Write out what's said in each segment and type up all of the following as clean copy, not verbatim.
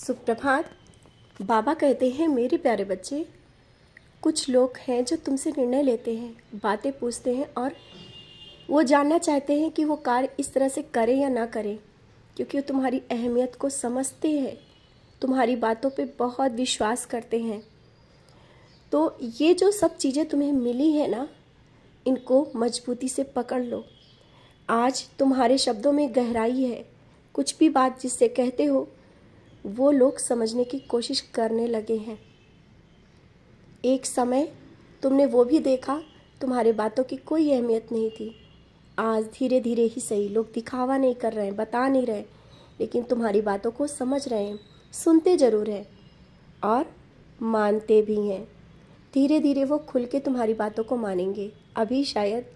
सुप्रभात। बाबा कहते हैं, मेरे प्यारे बच्चे, कुछ लोग हैं जो तुमसे निर्णय लेते हैं, बातें पूछते हैं और वो जानना चाहते हैं कि वो कार्य इस तरह से करें या ना करें, क्योंकि वो तुम्हारी अहमियत को समझते हैं, तुम्हारी बातों पे बहुत विश्वास करते हैं। तो ये जो सब चीज़ें तुम्हें मिली है ना, इनको मजबूती से पकड़ लो। आज तुम्हारे शब्दों में गहराई है। कुछ भी बात जिससे कहते हो वो लोग समझने की कोशिश करने लगे हैं। एक समय तुमने वो भी देखा, तुम्हारे बातों की कोई अहमियत नहीं थी। आज धीरे धीरे ही सही, लोग दिखावा नहीं कर रहे हैं, बता नहीं रहे, लेकिन तुम्हारी बातों को समझ रहे हैं, सुनते ज़रूर हैं और मानते भी हैं। धीरे धीरे वो खुल के तुम्हारी बातों को मानेंगे। अभी शायद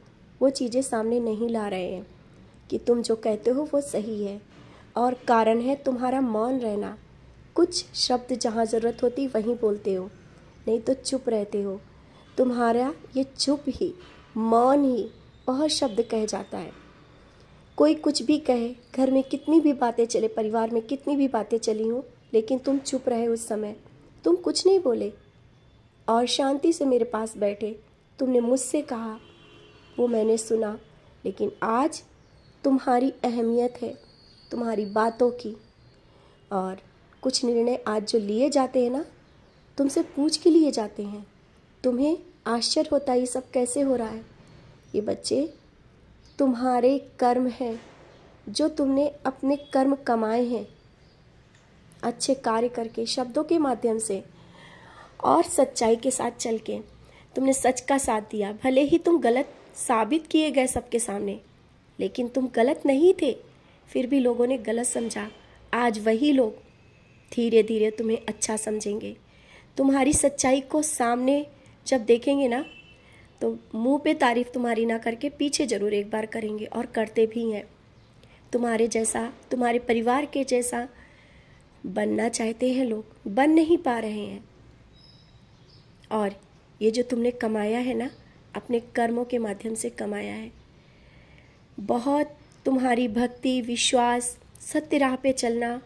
वो चीज़ें सामने नहीं ला रहे हैं कि तुम जो कहते हो वो सही है, और कारण है तुम्हारा मौन रहना। कुछ शब्द जहाँ ज़रूरत होती वहीं बोलते हो, नहीं तो चुप रहते हो। तुम्हारा ये चुप ही, मौन ही बहुत शब्द कह जाता है। कोई कुछ भी कहे, घर में कितनी भी बातें चले, परिवार में कितनी भी बातें चली हों, लेकिन तुम चुप रहे उस समय। तुम कुछ नहीं बोले और शांति से मेरे पास बैठे। तुमने मुझसे कहा, वो मैंने सुना। लेकिन आज तुम्हारी अहमियत है तुम्हारी बातों की। और कुछ निर्णय आज जो लिए जाते हैं ना, तुमसे पूछ के लिए जाते हैं। तुम्हें आश्चर्य होता है ये सब कैसे हो रहा है। ये बच्चे तुम्हारे कर्म हैं, जो तुमने अपने कर्म कमाए हैं, अच्छे कार्य करके, शब्दों के माध्यम से और सच्चाई के साथ चल के। तुमने सच का साथ दिया। भले ही तुम गलत साबित किए गए सबके सामने, लेकिन तुम गलत नहीं थे, फिर भी लोगों ने गलत समझा। आज वही लोग धीरे धीरे तुम्हें अच्छा समझेंगे। तुम्हारी सच्चाई को सामने जब देखेंगे ना, तो मुंह पे तारीफ तुम्हारी ना करके पीछे ज़रूर एक बार करेंगे, और करते भी हैं। तुम्हारे जैसा, तुम्हारे परिवार के जैसा बनना चाहते हैं लोग, बन नहीं पा रहे हैं। और ये जो तुमने कमाया है ना, अपने कर्मों के माध्यम से कमाया है। बहुत तुम्हारी भक्ति, विश्वास, सत्य राह पे चलना,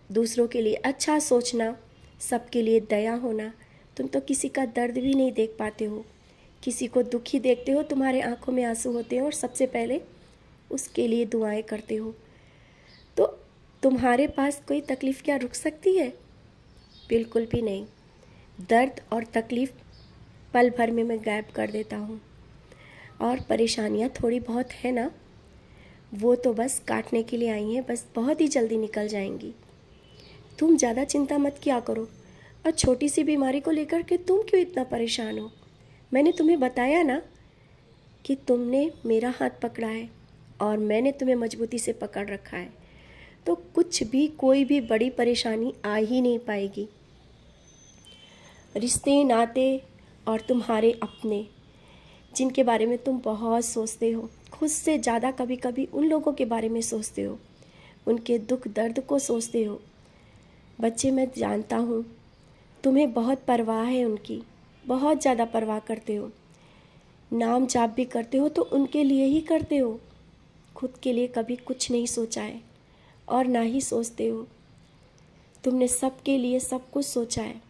दूसरों के लिए अच्छा सोचना, सबके लिए दया होना। तुम तो किसी का दर्द भी नहीं देख पाते हो। किसी को दुखी देखते हो, तुम्हारे आंखों में आंसू होते हैं और सबसे पहले उसके लिए दुआएं करते हो। तो तुम्हारे पास कोई तकलीफ़ क्या रुक सकती है? बिल्कुल भी नहीं। दर्द और तकलीफ़ पल भर में मैं गायब कर देता हूँ। और परेशानियाँ थोड़ी बहुत है ना, वो तो बस काटने के लिए आई हैं, बस बहुत ही जल्दी निकल जाएंगी। तुम ज़्यादा चिंता मत किया करो। और छोटी सी बीमारी को लेकर के तुम क्यों इतना परेशान हो? मैंने तुम्हें बताया ना कि तुमने मेरा हाथ पकड़ा है और मैंने तुम्हें मजबूती से पकड़ रखा है। तो कुछ भी, कोई भी बड़ी परेशानी आ ही नहीं पाएगी। रिश्ते, नाते और तुम्हारे अपने, जिनके बारे में तुम बहुत सोचते हो, खुद से ज़्यादा कभी कभी उन लोगों के बारे में सोचते हो, उनके दुख दर्द को सोचते हो। बच्चे, मैं जानता हूँ तुम्हें बहुत परवाह है उनकी, बहुत ज़्यादा परवाह करते हो। नाम जाप भी करते हो तो उनके लिए ही करते हो, खुद के लिए कभी कुछ नहीं सोचा है और ना ही सोचते हो। तुमने सबके लिए सब कुछ सोचा है।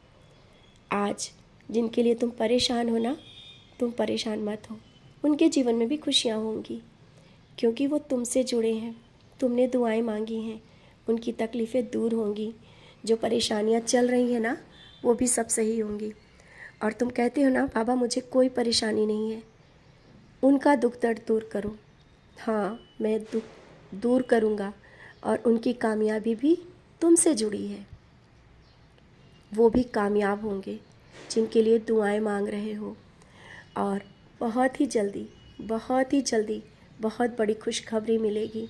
आज जिनके लिए तुम परेशान हो ना, तुम परेशान मत हो। उनके जीवन में भी खुशियाँ होंगी, क्योंकि वो तुमसे जुड़े हैं। तुमने दुआएं मांगी हैं, उनकी तकलीफ़ें दूर होंगी। जो परेशानियाँ चल रही हैं ना, वो भी सब सही होंगी। और तुम कहते हो ना, बाबा मुझे कोई परेशानी नहीं है, उनका दुख दर्द दूर करो। हाँ, मैं दुख दूर करूँगा, और उनकी कामयाबी भी तुमसे जुड़ी है। वो भी कामयाब होंगे जिनके लिए दुआएं मांग रहे हो। और बहुत ही जल्दी, बहुत ही जल्दी बहुत बड़ी खुशखबरी मिलेगी,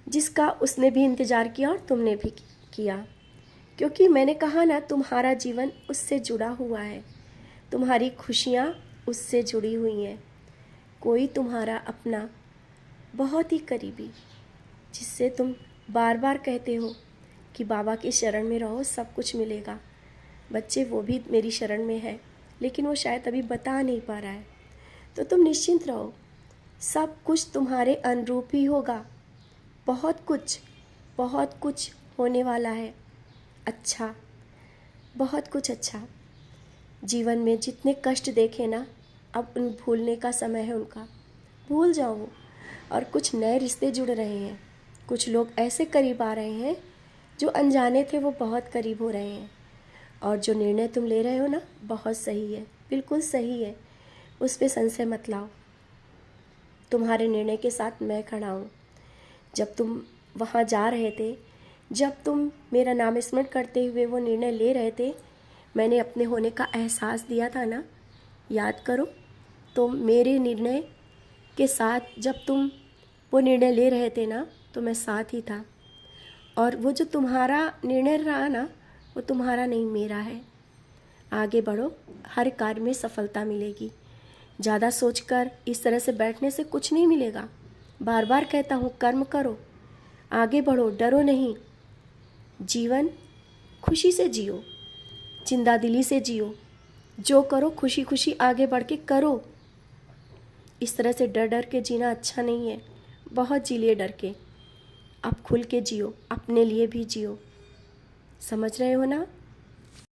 जिसका उसने भी इंतज़ार किया और तुमने भी किया। क्योंकि मैंने कहा ना, तुम्हारा जीवन उससे जुड़ा हुआ है, तुम्हारी खुशियाँ उससे जुड़ी हुई हैं। कोई तुम्हारा अपना बहुत ही करीबी, जिससे तुम बार बार कहते हो कि बाबा की शरण में रहो, सब कुछ मिलेगा। बच्चे, वो भी मेरी शरण में है, लेकिन वो शायद अभी बता नहीं पा रहा है। तो तुम निश्चिंत रहो, सब कुछ तुम्हारे अनुरूप ही होगा। बहुत कुछ होने वाला है। अच्छा, बहुत कुछ अच्छा। जीवन में जितने कष्ट देखे ना, अब उन भूलने का समय है उनका। भूल जाओ वो। और कुछ नए रिश्ते जुड़ रहे हैं। कुछ लोग ऐसे करीब आ रहे हैं जो अनजाने थे, वो बहुत करीब हो रहे हैं। और जो निर्णय तुम ले रहे हो ना, बहुत सही है, बिल्कुल सही है। उस पे संशय मत लाओ। तुम्हारे निर्णय के साथ मैं खड़ा हूँ। जब तुम वहाँ जा रहे थे, जब तुम मेरा नाम स्मरण करते हुए वो निर्णय ले रहे थे, मैंने अपने होने का एहसास दिया था ना, याद करो। तो मेरे निर्णय के साथ जब तुम वो निर्णय ले रहे थे ना, तो मैं साथ ही था। और वो जो तुम्हारा निर्णय रहा ना, वो तुम्हारा नहीं, मेरा है। आगे बढ़ो, हर कार्य में सफलता मिलेगी। ज़्यादा सोचकर इस तरह से बैठने से कुछ नहीं मिलेगा। बार बार कहता हूँ, कर्म करो, आगे बढ़ो, डरो नहीं। जीवन खुशी से जियो, जिंदा दिली से जियो। जो करो खुशी खुशी आगे बढ़ के करो। इस तरह से डर डर के जीना अच्छा नहीं है। बहुत जी लिए डर के। अब खुल के जियो, अपने लिए भी जियो। समझ रहे हो ना?